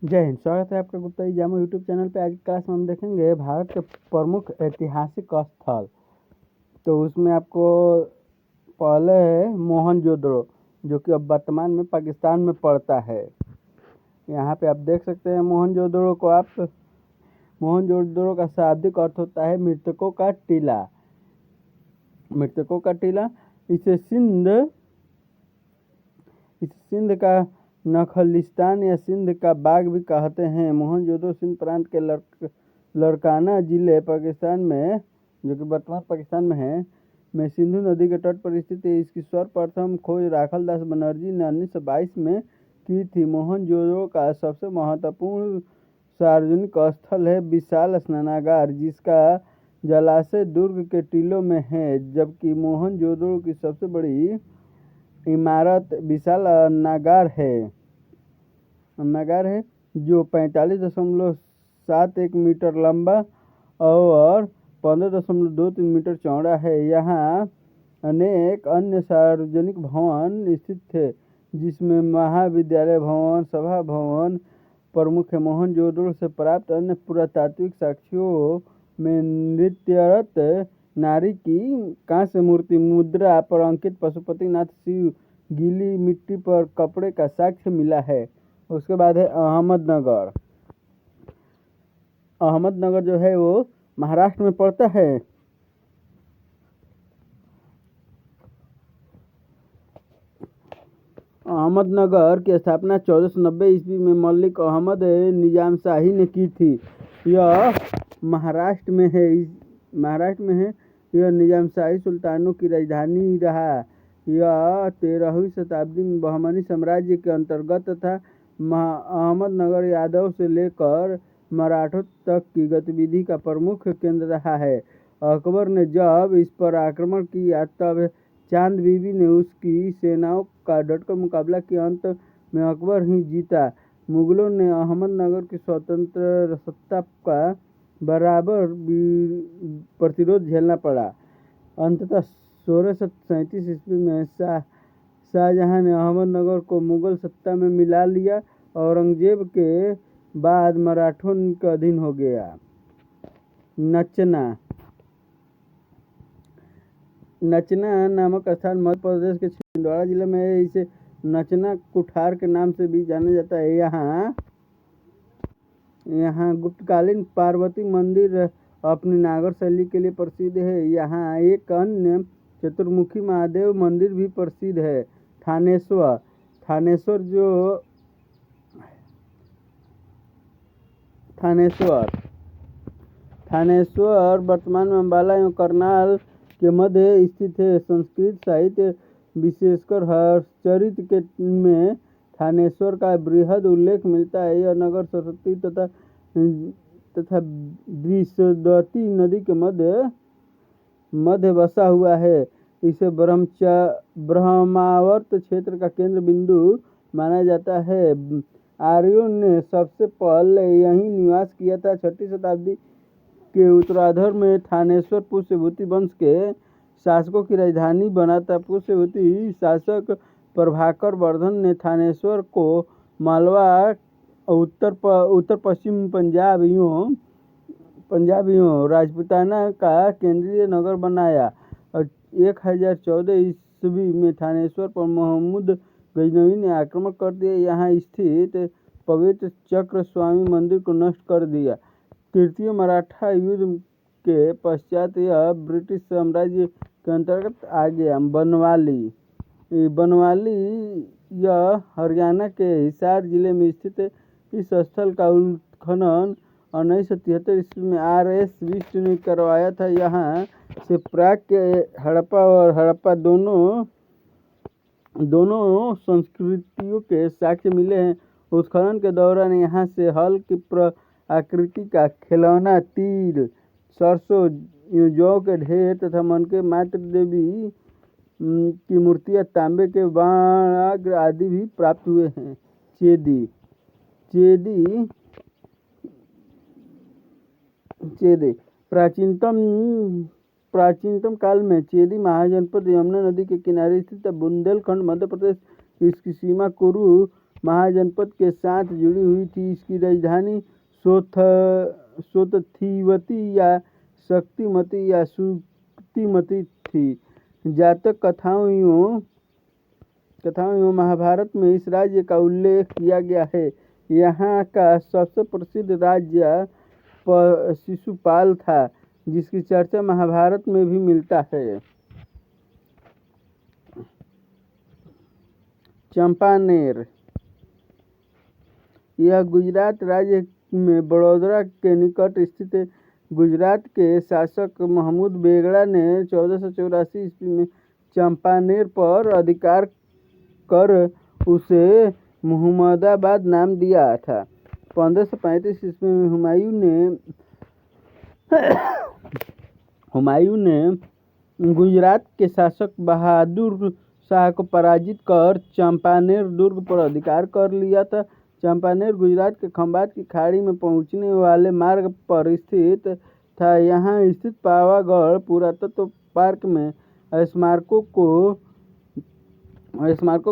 जय हिंद। स्वागत है आपका गुप्ता जी जामो यूट्यूब चैनल पे। आज की क्लास में हम देखेंगे भारत के प्रमुख ऐतिहासिक स्थल। तो उसमें आपको पहले है मोहनजोदड़ो, जो कि अब वर्तमान में पाकिस्तान में पड़ता है। यहाँ पे आप देख सकते हैं मोहनजोदड़ो को। मोहनजोदड़ो का शाब्दिक अर्थ होता है मृतकों का टीला। मृतकों का टीला। इसे सिंध का नखलिस्तान या सिंध का बाग भी कहते हैं। मोहनजोदड़ो सिंध प्रांत के लड़काना जिले पाकिस्तान में, जो कि वर्तमान पाकिस्तान में है, में सिंधु नदी के तट पर स्थित है। इसकी सर्वप्रथम खोज राखल दास बनर्जी ने 1922 में की थी। मोहनजोदड़ो का सबसे महत्वपूर्ण सार्वजनिक स्थल है विशाल स्नानागार, जिसका जलाशय दुर्ग के टीलों में है। जबकि मोहनजोदड़ो की सबसे बड़ी इमारत विशाल अन्नागार है, जो 45.71 मीटर लंबा और 15.23 मीटर चौड़ा है। यहाँ अनेक अन्य सार्वजनिक भवन स्थित थे, जिसमें महाविद्यालय भवन, सभा भवन प्रमुख है। मोहनजोदड़ो से प्राप्त अन्य पुरातात्विक साक्ष्यों में नृत्यरत नारी की कांस्य मूर्ति, मुद्रा पर अंकित पशुपतिनाथ शिव, गीली मिट्टी पर कपड़े का साक्ष्य मिला है। उसके बाद है अहमदनगर। अहमदनगर जो है वो महाराष्ट्र में पड़ता है। अहमदनगर की स्थापना 1490 ईस्वी में मलिक अहमद निजाम शाही ने की थी। यह महाराष्ट्र में है। यह निजाम शाही सुल्तानों की राजधानी रहा। यह 13वीं शताब्दी में बहमनी साम्राज्य के अंतर्गत था। अहमदनगर यादव से लेकर मराठों तक की गतिविधि का प्रमुख केंद्र रहा है। अकबर ने जब इस पर आक्रमण किया तब चांद बीबी ने उसकी सेनाओं का डटकर मुकाबला किया। अंत में अकबर ही जीता। मुगलों ने अहमदनगर की स्वतंत्र सत्ता का बराबर प्रतिरोध झेलना पड़ा। अंततः 1637 ईस्वी में शाहजहां ने अहमदनगर को मुगल सत्ता में मिला लिया। औरंगजेब के बाद मराठों के अधीन हो गया। नचना नामक स्थान मध्य प्रदेश के छिंदवाड़ा जिले में है। इसे नचना कुठार के नाम से भी जाना जाता है। यहाँ गुप्तकालीन पार्वती मंदिर अपनी नागर शैली के लिए प्रसिद्ध है। यहाँ एक अन्य चतुर्मुखी महादेव मंदिर भी प्रसिद्ध है। थानेश्वर वर्तमान में अंबाला एवं करनाल के मध्य स्थित है। संस्कृत साहित्य विशेषकर हर्षचरित में थानेश्वर का बृहद उल्लेख मिलता है। यह नगर सरस्वती तथा बृहस्पति नदी के मध्य बसा हुआ है। इसे ब्रह्मावर्त क्षेत्र का केंद्र बिंदु माना जाता है। आर्यों ने सबसे पहले यहीं निवास किया था। 6वीं शताब्दी के उत्तरार्ध में थानेश्वर पुष्यभूति वंश के शासकों की राजधानी बना था। पुष्यभूति शासक प्रभाकर वर्धन ने थानेश्वर को मालवा, उत्तर पश्चिम पंजाब एवं राजपूताना का केंद्रीय नगर बनाया। 1014 ईस्वी में थानेश्वर पर महमूद गजनवी ने आक्रमण कर दिया। यहाँ स्थित पवित्र चक्र स्वामी मंदिर को नष्ट कर दिया। तृतीय मराठा युद्ध के पश्चात यह ब्रिटिश साम्राज्य के अंतर्गत आ गया। बनवाली यह हरियाणा के हिसार जिले में स्थित है। इस स्थल का उत्खनन 1973 ईस्वी में R.S. बिष्ट ने करवाया था। यहाँ से प्राग के हड़प्पा और हड़प्पा दोनों संस्कृतियों के साक्ष्य मिले हैं। उत्खनन के दौरान यहाँ से हल की आकृति का खिलौना, तीर, सरसों, जौ के ढेर तथा मनके मातृ देवी की मूर्तियां, तांबे के बाण आदि भी प्राप्त हुए हैं। चेदी प्राचीनतम काल में चेदी महाजनपद यमुना नदी के किनारे स्थित था। बुंदेलखंड मध्य प्रदेश। इसकी सीमा कुरु महाजनपद के साथ जुड़ी हुई थी। इसकी राजधानी सोतथीवती या शक्तिमती या सुक्तिमती थी। जातक कथाओं एवं महाभारत में इस राज्य का उल्लेख किया गया है। यहाँ का सबसे प्रसिद्ध राज्य शिशुपाल था, जिसकी चर्चा महाभारत में भी मिलता है। चंपानेर, यह गुजरात राज्य में बड़ौदा के निकट स्थित है। गुजरात के शासक महमूद बेगड़ा ने 1484 ईस्वी में चंपानेर पर अधिकार कर उसे मुहम्मदाबाद नाम दिया था। 1535 ईस्वी में हुमायूं ने गुजरात के शासक बहादुर शाह को पराजित कर चंपानेर दुर्ग पर अधिकार कर लिया था। चंपानेर गुजरात के खंभात की खाड़ी में पहुंचने वाले मार्ग पर स्थित था। यहाँ स्थित पावागढ़ पुरातत्व पार्क में स्मारकों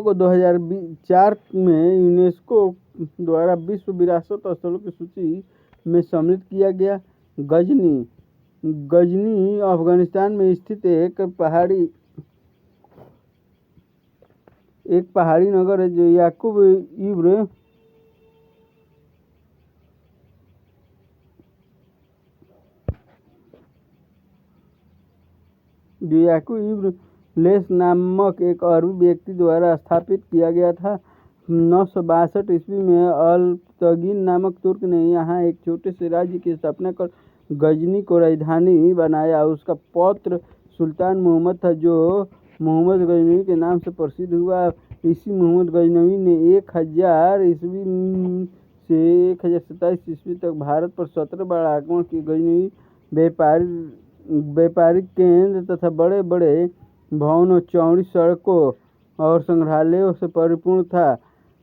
को 2004 में यूनेस्को द्वारा विश्व विरासत स्थलों की सूची में सम्मिलित किया गया। गजनी अफगानिस्तान में स्थित एक पहाड़ी नगर है, जो याकूब इब्न लेस नामक एक अरबी व्यक्ति द्वारा स्थापित किया गया था। 962 ईस्वी में अल-तगीन नामक तुर्क ने यहाँ एक छोटे से राज्य की स्थापना कर गजनी को राजधानी बनाया। उसका पौत्र सुल्तान मुहम्मद था, जो मुहम्मद गजनवी के नाम से प्रसिद्ध हुआ। इसी मुहम्मद गजनवी ने 1000 ईस्वी से 1027 ईस्वी तक भारत पर 17 बार आक्रमण किए। गजनवी व्यापारिक केंद्र तथा बड़े बड़े भवनों, चौड़ी सड़कों और संग्रहालयों से परिपूर्ण था।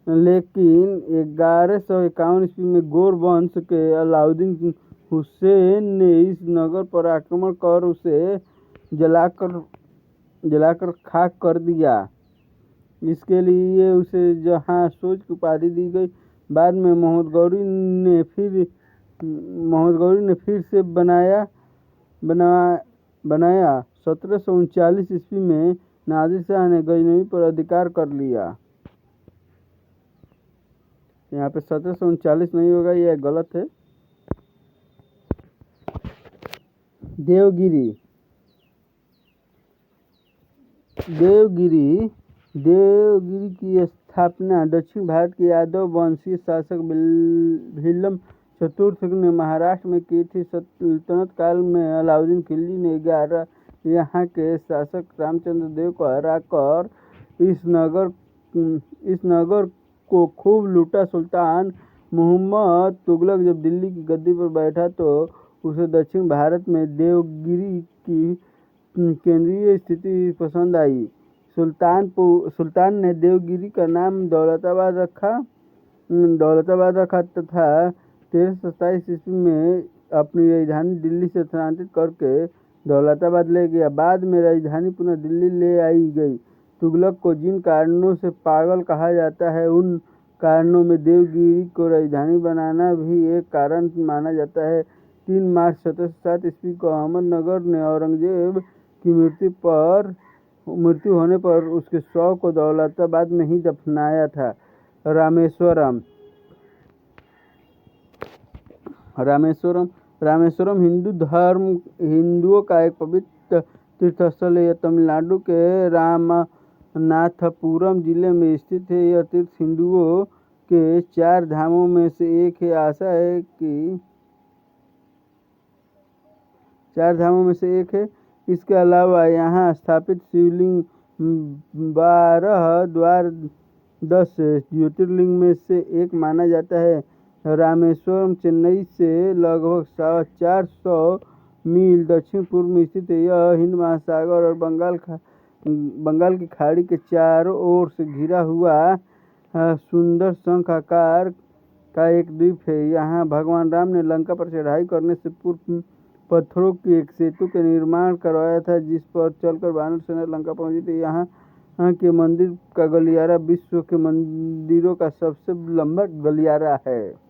लेकिन 1151 ईस्वी में गोर वंश के अलाउद्दीन हुसैन ने इस नगर पर आक्रमण कर उसे जलाकर खाक कर दिया। इसके लिए उसे जहां-सोज की उपाधि दी गई। बाद में मोहम्मद गौरी ने फिर से बनाया। 1739 ईस्वी में नादिर शाह ने गजनवी पर अधिकार कर लिया। यहाँ पे 1739 नहीं होगा, यह गलत है। देवगिरी की स्थापना दक्षिण भारत के यादव वंशीय शासक भीलम चतुर्थ ने महाराष्ट्र में की थी। सल्तनत काल में अलाउद्दीन खिलजी ने यहाँ के शासक रामचंद्र देव को हराकर इस नगर को खूब लूटा। सुल्तान मुहम्मद तुगलक जब दिल्ली की गद्दी पर बैठा तो उसे दक्षिण भारत में देवगिरी की केंद्रीय स्थिति पसंद आई। सुल्तान ने देवगिरी का नाम दौलताबाद रखा तथा 1327 ईस्वी में अपनी राजधानी दिल्ली से स्थानांतरित करके दौलताबाद ले गया। बाद में राजधानी पुनः दिल्ली ले आई गई। तुगलक को जिन कारणों से पागल कहा जाता है, उन कारणों में देवगिरी को राजधानी बनाना भी एक कारण माना जाता है। 3 मार्च 1707 ईस्वी को अहमदनगर ने औरंगजेब की मृत्यु होने पर उसके शव को दौलताबाद में ही दफनाया था। रामेश्वरम हिंदुओं का एक पवित्र तीर्थस्थल है। यह तमिलनाडु के रामनाथपुरम जिले में स्थित है। यह तीर्थ हिंदुओं के 4 धामों में से एक है। आशा है कि 4 धामों में से एक है। इसके अलावा यहाँ स्थापित शिवलिंग 12 द्वार 10 ज्योतिर्लिंग में से एक माना जाता है। रामेश्वरम चेन्नई से लगभग 450 मील दक्षिण पूर्व में स्थित है। यह हिंद महासागर और बंगाल की खाड़ी के चारों ओर से घिरा हुआ सुंदर शंख आकार का एक द्वीप है। यहाँ भगवान राम ने लंका पर चढ़ाई करने से पूर्व पत्थरों की एक सेतु का निर्माण करवाया था, जिस पर चलकर वानर सेना लंका पहुंची थी। यहाँ यहाँ के मंदिर का गलियारा विश्व के मंदिरों का सबसे लंबा गलियारा है।